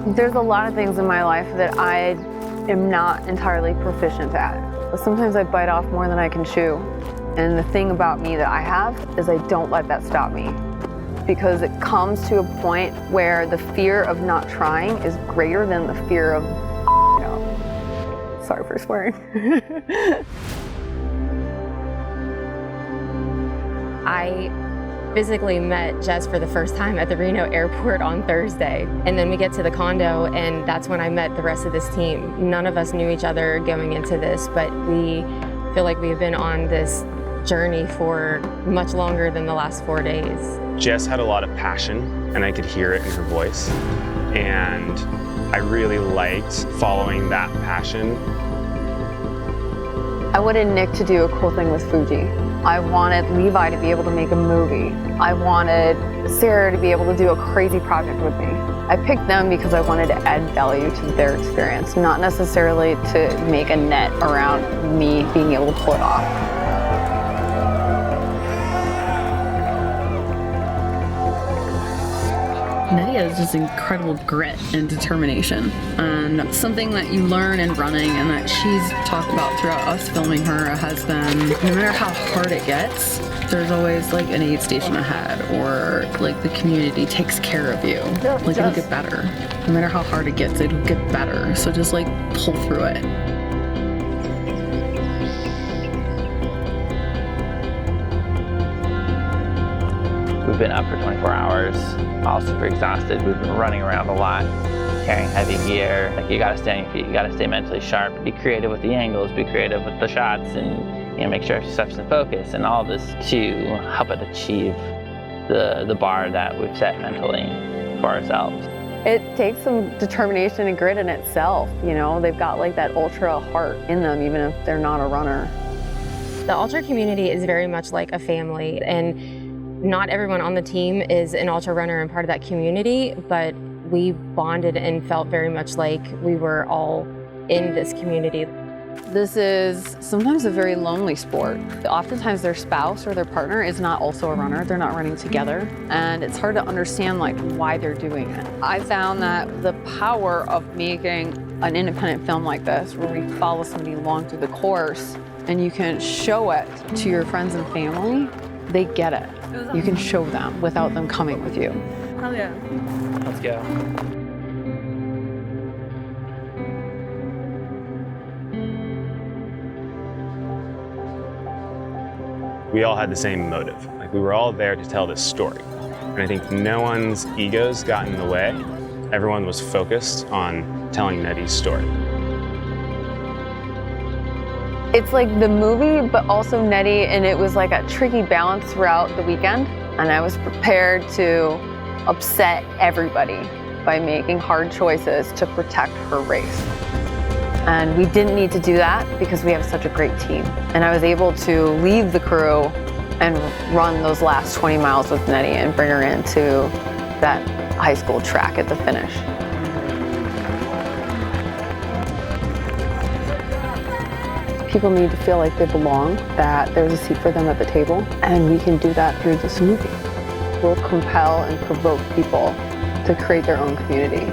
There's a lot of things in my life that I am not entirely proficient at. Sometimes I bite off more than I can chew. And the thing about me that I have is I don't let that stop me. Because it comes to a point where the fear of not trying is greater than the fear of, you know, sorry for swearing. I physically met Jess for the first time at the Reno airport on Thursday. And then we get to the condo, and that's when I met the rest of this team. None of us knew each other going into this, but we feel like we've been on this journey for much longer than the last 4 days. Jess had a lot of passion, and I could hear it in her voice. And I really liked following that passion. I wanted Nick to do a cool thing with Fuji. I wanted Levi to be able to make a movie. I wanted Sarah to be able to do a crazy project with me. I picked them because I wanted to add value to their experience, not necessarily to make a net around me being able to pull it off. Nettie has just incredible grit and determination, and something that you learn in running and that she's talked about throughout us filming her has been, no matter how hard it gets, there's always like an aid station ahead, or like the community takes care of you. Like it'll get better. No matter how hard it gets, it'll get better. So just like pull through it. We've been up for 24 hours, all super exhausted. We've been running around a lot, carrying heavy gear. Like, you gotta stay on your feet, you gotta stay mentally sharp, be creative with the angles, be creative with the shots, and make sure stuff's in focus, and all this to help it achieve the bar that we've set mentally for ourselves. It takes some determination and grit in itself, you know? They've got like that ultra heart in them, even if they're not a runner. The ultra community is very much like a family, and not everyone on the team is an ultra runner and part of that community, but we bonded and felt very much like we were all in this community. This is sometimes a very lonely sport. Oftentimes their spouse or their partner is not also a runner. They're not running together, and it's hard to understand like why they're doing it. I found that the power of making an independent film like this, where we follow somebody along through the course and you can show it to your friends and family, they get it. You can show them without them coming with you. Hell yeah. Let's go. We all had the same motive. Like, we were all there to tell this story. And I think no one's egos got in the way. Everyone was focused on telling Nettie's story. It's like the movie, but also Nettie, and it was like a tricky balance throughout the weekend. And I was prepared to upset everybody by making hard choices to protect her race. And we didn't need to do that because we have such a great team. And I was able to leave the crew and run those last 20 miles with Nettie and bring her into that high school track at the finish. People need to feel like they belong, that there's a seat for them at the table, and we can do that through this movie. We'll compel and provoke people to create their own community.